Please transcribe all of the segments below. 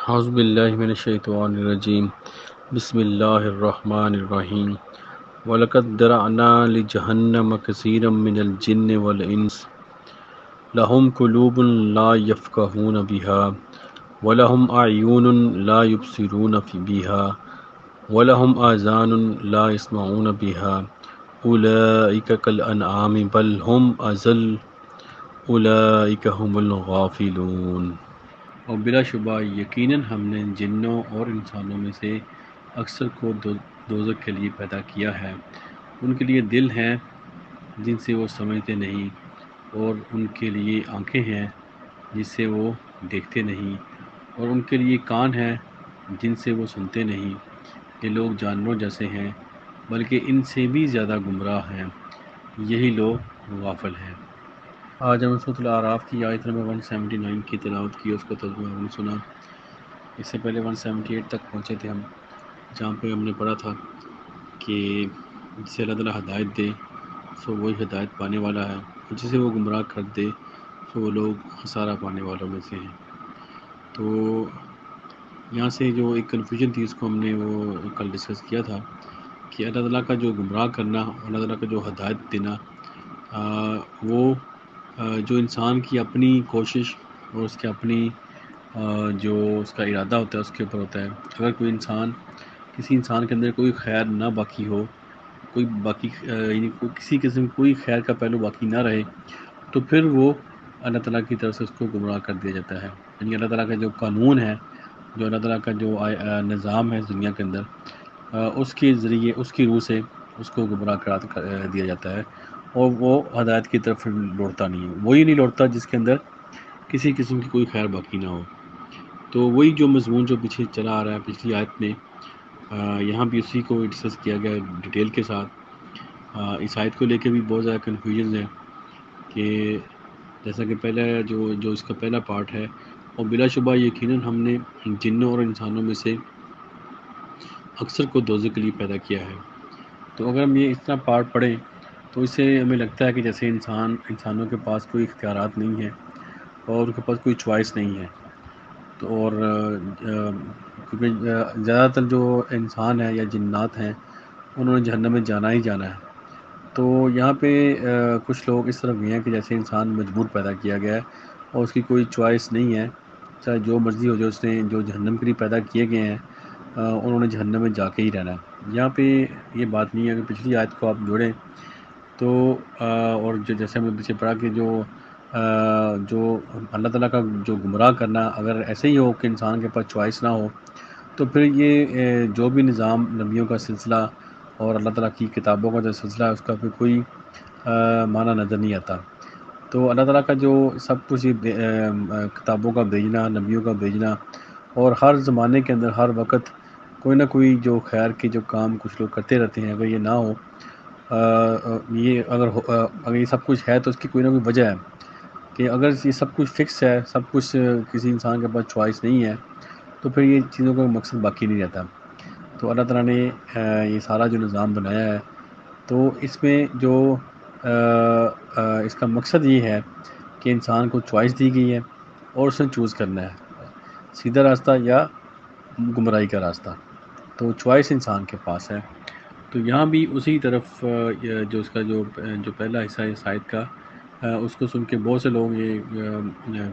اعوذ باللہ من الشیطان الرجیم بسم اللہ الرحمن الرحیم وَلَقَدْ ذَرَأْنَا لِجَهَنَّمَ كَثِيرًا مِنَ الْجِنِّ وَالْإِنسِ لَهُمْ قُلُوبٌ لَا يَفْقَهُونَ بِهَا وَلَهُمْ أَعْيُنٌ لَا يُبْصِرُونَ بِهَا وَلَهُمْ آذَانٌ لَا يَسْمَعُونَ بِهَا أُولَئِكَ كَالْأَنْعَامِ بَلْ هُمْ أَضَلُّ أُولَئِكَ هُمُ الْغَافِلُونَ۔ اور بلا شبہ یقیناً ہم نے جنوں اور انسانوں میں سے اکثر کو دوزخ کے لیے پیدا کیا ہے۔ ان کے لیے دل ہیں جن سے وہ سمجھتے نہیں، اور ان کے لیے آنکھیں ہیں جس سے وہ دیکھتے نہیں، اور ان کے لیے کان ہیں جن سے وہ سنتے نہیں۔ یہ لوگ جانوروں جیسے ہیں، بلکہ ان سے بھی زیادہ گمراہ ہیں۔ یہی لوگ غافل ہیں۔ آج ہم سورۃ الاعراف کی آیت نمبر 179 کی تلاوت کی، اس کا ترجمہ ہم نے سنا۔ اس سے پہلے 178 تک پہنچے تھے ہم، جہاں پہ ہم نے پڑھا تھا کہ جسے اللہ تعالیٰ ہدایت دے سو وہی ہدایت پانے والا ہے، اور جسے وہ گمراہ کر دے سو وہ لوگ خسارہ پانے والوں میں سے ہیں۔ تو یہاں سے جو ایک کنفیوژن تھی، اس کو ہم نے وہ کل ڈسکس کیا تھا کہ اللہ تعالیٰ کا جو گمراہ کرنا، اللہ تعالیٰ کا جو ہدایت دینا، وہ جو انسان کی اپنی کوشش اور اس کے اپنی جو اس کا ارادہ ہوتا ہے اس کے اوپر ہوتا ہے۔ اگر کوئی انسان، کسی انسان کے اندر کوئی خیر نہ باقی ہو، کوئی باقی یعنی کسی قسم کوئی خیر کا پہلو باقی نہ رہے، تو پھر وہ اللہ تعالیٰ کی طرف سے اس کو گمراہ کر دیا جاتا ہے۔ یعنی اللہ تعالیٰ کا جو قانون ہے، جو اللہ تعالیٰ کا جو نظام ہے اس دنیا کے اندر، اس کے ذریعے، اس کی روح سے اس کو گمراہ کرا دیا جاتا ہے، اور وہ ہدایت کی طرف لوٹتا نہیں ہے۔ وہی نہیں لوٹتا جس کے اندر کسی قسم کی کوئی خیر باقی نہ ہو۔ تو وہی جو مضمون جو پیچھے چلا آ رہا ہے پچھلی آیت میں، یہاں بھی اسی کو ڈسکس کیا گیا ہے ڈیٹیل کے ساتھ۔ اس آیت کو لے کے بھی بہت زیادہ کنفیوژن ہے کہ جیسا کہ پہلا جو اس کا پہلا پارٹ ہے، اور بلا شبہ یقیناً ہم نے جنوں اور انسانوں میں سے اکثر کو دوزخ کے لیے پیدا کیا ہے۔ تو اگر ہم یہ اس طرح پارٹ پڑھیں تو اس سے ہمیں لگتا ہے کہ جیسے انسانوں کے پاس کوئی اختیارات نہیں ہے، اور ان کے پاس کوئی چوائس نہیں ہے۔ تو اور کیونکہ زیادہ تر جو انسان ہے یا جنات ہیں، انہوں نے جہنم میں جانا ہی جانا ہے۔ تو یہاں پہ کچھ لوگ اس طرف بھی ہیں کہ جیسے انسان مجبور پیدا کیا گیا ہے اور اس کی کوئی چوائس نہیں ہے، چاہے جو مرضی ہو جائے، اس نے جو جہنم کے لیے پیدا کیے گئے ہیں انہوں نے جہنم میں جا کے ہی رہنا ہے۔ یہاں پہ یہ بات نہیں ہے کہ پچھلی آیت کو آپ جوڑیں تو اور جیسے ہم نے پیچھے پڑھا کہ جو اللہ تعالیٰ کا جو گمراہ کرنا اگر ایسے ہی ہو کہ انسان کے پاس چوائس نہ ہو، تو پھر یہ جو بھی نظام نبیوں کا سلسلہ اور اللہ تعالیٰ کی کتابوں کا جو سلسلہ ہے، اس کا پھر کوئی معنی نظر نہیں آتا۔ تو اللہ تعالیٰ کا جو سب کچھ کتابوں کا بھیجنا، نبیوں کا بھیجنا، اور ہر زمانے کے اندر ہر وقت کوئی نہ کوئی جو خیر کے جو کام کچھ لوگ کرتے رہتے ہیں، اگر یہ نہ ہو، اگر یہ سب کچھ ہے تو اس کی کوئی نہ کوئی وجہ ہے کہ اگر یہ سب کچھ فکس ہے، سب کچھ کسی انسان کے پاس چوائس نہیں ہے، تو پھر یہ چیزوں کا مقصد باقی نہیں رہتا۔ تو اللہ تعالیٰ نے یہ سارا جو نظام بنایا ہے، تو اس میں جو اس کا مقصد یہ ہے کہ انسان کو چوائس دی گئی ہے اور اس نے چوز کرنا ہے سیدھا راستہ یا گمراہی کا راستہ۔ تو چوائس انسان کے پاس ہے۔ تو یہاں بھی اسی طرف جو اس کا جو پہلا حصہ ہے اس آیت کا، اس کو سن کے بہت سے لوگ یہ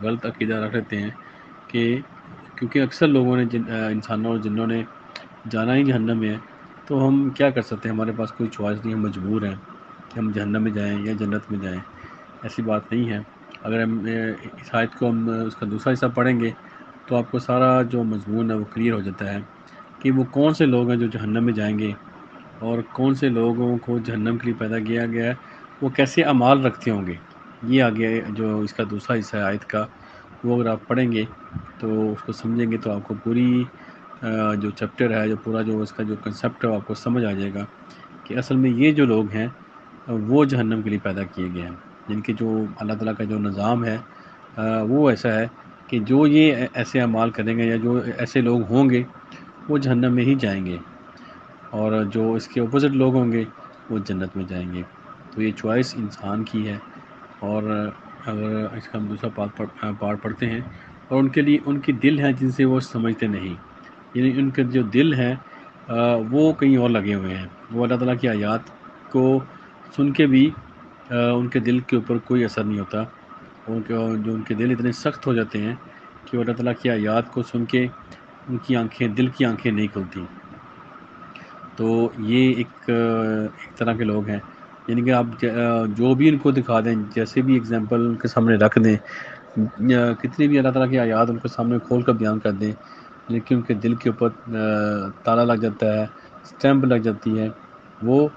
غلط عقیدہ رکھ لیتے ہیں کہ کیونکہ اکثر لوگوں نے انسانوں اور جنوں نے جانا ہی جہنم میں ہے، تو ہم کیا کر سکتے ہیں، ہمارے پاس کوئی چوائس نہیں، ہم مجبور ہیں کہ ہم جہنم میں جائیں یا جنت میں جائیں۔ ایسی بات نہیں ہے۔ اگر ہم اس آیت کو ہم اس کا دوسرا حصہ پڑھیں گے تو آپ کو سارا جو مضمون ہے وہ کلیئر ہو جاتا ہے کہ وہ کون سے لوگ ہیں جو جہنم میں جائیں گے، اور کون سے لوگوں کو جہنم کے لیے پیدا کیا گیا ہے، وہ کیسے اعمال رکھتے ہوں گے۔ یہ آگے جو اس کا دوسرا حصہ ہے آیت کا، وہ اگر آپ پڑھیں گے تو اس کو سمجھیں گے تو آپ کو پوری جو چیپٹر ہے، جو پورا جو اس کا جو کنسیپٹ ہے، وہ آپ کو سمجھ آ جائے گا کہ اصل میں یہ جو لوگ ہیں وہ جہنم کے لیے پیدا کیے گئے ہیں، جن کے جو اللہ تعالیٰ کا جو نظام ہے وہ ایسا ہے کہ جو یہ ایسے اعمال کریں گے یا جو ایسے لوگ ہوں گے وہ جہنم میں ہی جائیں گے، اور جو اس کے اپوزٹ لوگ ہوں گے وہ جنت میں جائیں گے۔ تو یہ چوائس انسان کی ہے۔ اور اگر اس کا ہم دوسرا پارٹ پڑھتے ہیں اور ان کے لیے ان کی دل ہیں جن سے وہ سمجھتے نہیں، یعنی ان کے جو دل ہیں وہ کہیں اور لگے ہوئے ہیں، وہ اللہ تعالیٰ کی آیات کو سن کے بھی ان کے دل کے اوپر کوئی اثر نہیں ہوتا، جو ان کے دل اتنے سخت ہو جاتے ہیں کہ وہ اللہ تعالیٰ کی آیات کو سن کے ان کی آنکھیں، دل کی آنکھیں نہیں کھلتی۔ تو یہ ایک طرح کے لوگ ہیں، یعنی کہ آپ جو بھی ان کو دکھا دیں، جیسے بھی اگزامپل ان کے سامنے رکھ دیں، کتنی بھی اللہ تعالیٰ کی آیات ان کے سامنے کھول کر بیان کر دیں، لیکن ان کے دل کے اوپر تالا لگ جاتا ہے، اسٹیمپ لگ جاتی ہے، وہ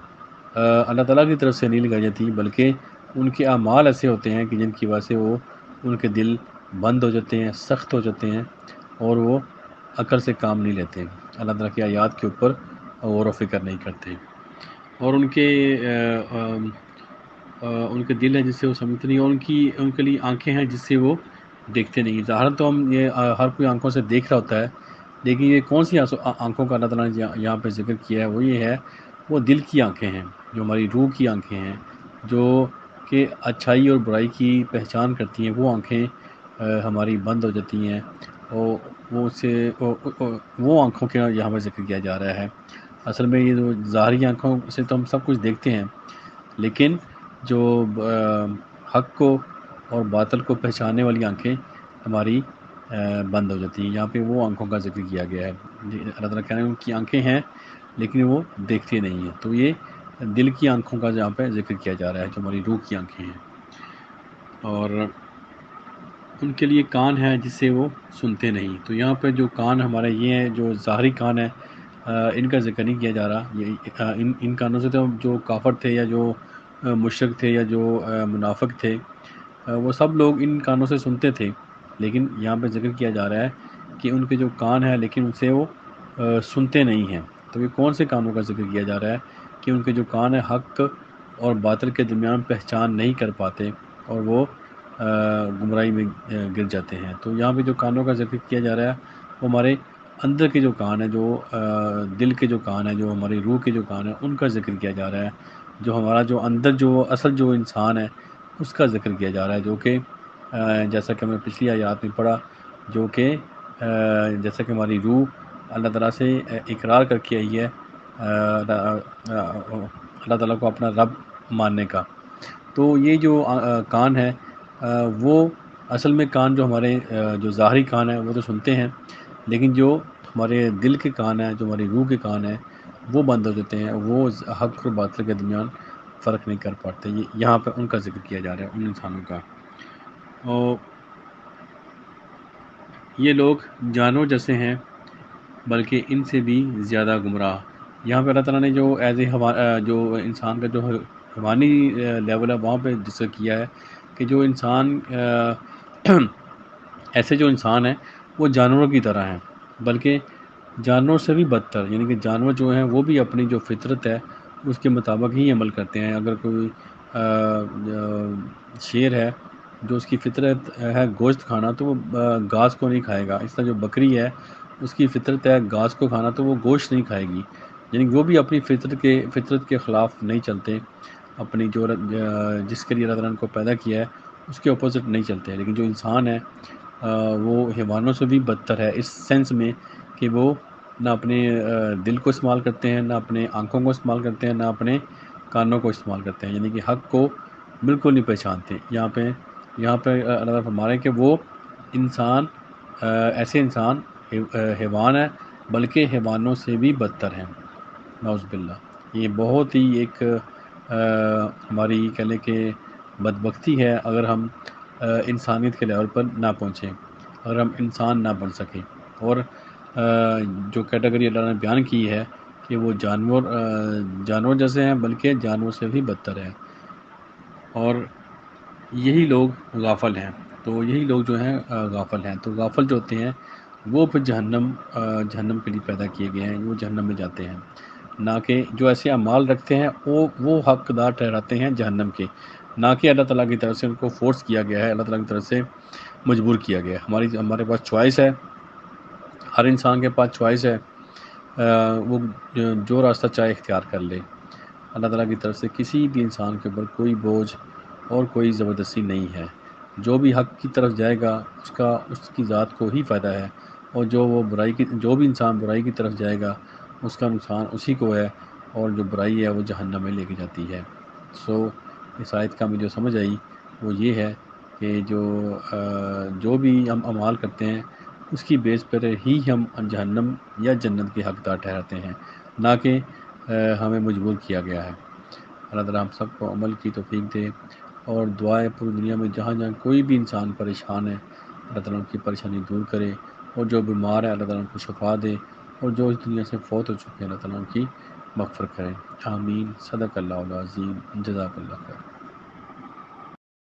اللہ تعالیٰ کی طرف سے نہیں لگائی جاتی، بلکہ ان کے اعمال ایسے ہوتے ہیں کہ جن کی وجہ سے وہ ان کے دل بند ہو جاتے ہیں، سخت ہو جاتے ہیں، اور وہ عقل سے کام نہیں لیتے، اللہ تعالیٰ کی آیات کے اوپر غور و فکر نہیں کرتے، اور ان کے دل ہے جس سے وہ سمجھتے نہیں، اور ان کے لیے آنکھیں ہیں جس سے وہ دیکھتے نہیں۔ ظاہر تو ہم یہ ہر کوئی آنکھوں سے دیکھ رہا ہوتا ہے، لیکن یہ کون سی آنکھوں کا اللہ تعالیٰ نے یہاں پہ ذکر کیا ہے، وہ یہ ہے، وہ دل کی آنکھیں ہیں، جو ہماری روح کی آنکھیں ہیں، جو کہ اچھائی اور برائی کی پہچان کرتی ہیں، وہ آنکھیں ہماری بند ہو جاتی ہیں، اور وہ آنکھوں کا یہاں پہ ذکر کیا جا رہا ہے۔ اصل میں یہ جو ظاہری آنکھوں سے تو ہم سب کچھ دیکھتے ہیں، لیکن جو حق کو اور باطل کو پہچاننے والی آنکھیں ہماری بند ہو جاتی ہیں، یہاں پہ وہ آنکھوں کا ذکر کیا گیا ہے۔ اللہ تعالیٰ کہہ رہے ہیں ان کی آنکھیں ہیں لیکن وہ دیکھتے نہیں ہیں، تو یہ دل کی آنکھوں کا جہاں پہ ذکر کیا جا رہا ہے، جو ہماری روح کی آنکھیں ہیں، اور ان کے لیے کان ہے جس سے وہ سنتے نہیں۔ تو یہاں پہ جو کان ہمارے یہ ہیں، جو ظاہری کان ہے، ان کا ذکر نہیں کیا جا رہا، ان کانوں سے تو جو کافر تھے یا جو مشرک تھے یا جو منافق تھے، وہ سب لوگ ان کانوں سے سنتے تھے، لیکن یہاں پہ ذکر کیا جا رہا ہے کہ ان کے جو کان ہیں لیکن ان سے وہ سنتے نہیں ہیں۔ تو یہ کون سے کانوں کا ذکر کیا جا رہا ہے کہ ان کے جو کان ہیں حق اور باطل کے درمیان پہچان نہیں کر پاتے، اور وہ گمراہی میں گر جاتے ہیں۔ تو یہاں پہ جو کانوں کا ذکر کیا جا رہا ہے وہ ہمارے اندر کے جو کان ہیں، جو دل کے جو کان ہیں، جو ہماری روح کے جو کان ہیں، ان کا ذکر کیا جا رہا ہے، جو ہمارا جو اندر جو اصل جو انسان ہے اس کا ذکر کیا جا رہا ہے، جو کہ جیسا کہ ہم نے پچھلی آیات میں پڑھا، جو کہ جیسا کہ ہماری روح اللہ تعالیٰ سے اقرار کر کے آئی ہے اللہ تعالیٰ کو اپنا رب ماننے کا۔ تو یہ جو کان ہے، وہ اصل میں کان جو ہمارے جو ظاہری کان ہیں وہ تو سنتے ہیں، لیکن جو ہمارے دل کے کان ہیں، جو ہماری روح کے کان ہیں، وہ بند ہو جاتے ہیں، وہ حق اور باطل کے درمیان فرق نہیں کر پاتے۔ یہاں پہ ان کا ذکر کیا جا رہا ہے، ان انسانوں کا۔ اور یہ لوگ جانور جیسے ہیں بلکہ ان سے بھی زیادہ گمراہ۔ یہاں پہ اللہ تعالیٰ نے جو ایز اے جو انسان کا جو حیوانی لیول ہے وہاں پہ ذکر کیا ہے کہ جو انسان ایسے جو انسان ہیں وہ جانوروں کی طرح ہیں، بلکہ جانوروں سے بھی بدتر، یعنی کہ جانور جو ہیں وہ بھی اپنی جو فطرت ہے اس کے مطابق ہی عمل کرتے ہیں۔ اگر کوئی شیر ہے جو اس کی فطرت ہے گوشت کھانا، تو وہ گھاس کو نہیں کھائے گا۔ اس طرح جو بکری ہے اس کی فطرت ہے گھاس کو کھانا، تو وہ گوشت نہیں کھائے گی، یعنی وہ بھی اپنی فطرت کے خلاف نہیں چلتے، اپنی جو جس کے لیے اللہ تعالیٰ نے کو پیدا کیا ہے اس کے اپوزٹ نہیں چلتے۔ لیکن جو انسان ہے وہ حیوانوں سے بھی بدتر ہے، اس سینس میں کہ وہ نہ اپنے دل کو استعمال کرتے ہیں، نہ اپنے آنکھوں کو استعمال کرتے ہیں، نہ اپنے کانوں کو استعمال کرتے ہیں، یعنی کہ حق کو بالکل نہیں پہچانتے۔ یہاں پہ اللہ تعالیٰ فرما رہے ہیں کہ وہ انسان ایسے انسان حیوان ہے بلکہ حیوانوں سے بھی بدتر ہیں، نعوذ باللہ۔ یہ بہت ہی ایک ہماری کہہ لیں کہ بدبختی ہے اگر ہم انسانیت کے لیول پر نہ پہنچیں، اگر ہم انسان نہ بن سکیں، اور جو کیٹیگری اللہ نے بیان کی ہے کہ وہ جانور جیسے ہیں بلکہ جانور سے بھی بدتر ہیں، اور یہی لوگ غافل ہیں۔ تو یہی لوگ جو ہیں غافل ہیں، تو غافل جو ہوتے ہیں وہ پھر جہنم کے لیے پیدا کیے گئے ہیں، وہ جہنم میں جاتے ہیں، نہ کہ جو ایسے اعمال رکھتے ہیں وہ حقدار ٹھہراتے ہیں جہنم کے، نہ کہ اللہ تعالیٰ کی طرف سے ان کو فورس کیا گیا ہے، اللہ تعالیٰ کی طرف سے مجبور کیا گیا ہے۔ ہمارے پاس چوائس ہے، ہر انسان کے پاس چوائس ہے، وہ جو راستہ چاہے اختیار کر لے۔ اللہ تعالیٰ کی طرف سے کسی بھی انسان کے اوپر کوئی بوجھ اور کوئی زبردستی نہیں ہے، جو بھی حق کی طرف جائے گا اس کی ذات کو ہی فائدہ ہے، اور جو بھی انسان برائی کی طرف جائے گا اس کا نقصان اسی کو ہے، اور جو برائی ہے وہ جہنم میں لے کے جاتی ہے۔ اس آیت کا مجھے جو سمجھ آئی وہ یہ ہے کہ جو بھی ہم اعمال کرتے ہیں اس کی بیس پر ہی ہم جہنم یا جنت کے حقدار ٹھہراتے ہیں، نہ کہ ہمیں مجبور کیا گیا ہے۔ اللہ تعالیٰ ہم سب کو عمل کی توفیق دے، اور دعائیں پوری دنیا میں جہاں جہاں کوئی بھی انسان پریشان ہے اللہ تعالیٰ ان کی پریشانی دور کرے، اور جو بیمار ہے اللہ تعالیٰ ان کو شفا دے، اور جو اس دنیا سے فوت ہو چکے ہیں اللہ تعالیٰ ان کی مغفرت کرے۔ آمین۔ صدق اللہ العظیم۔ جزاک اللہ خیر۔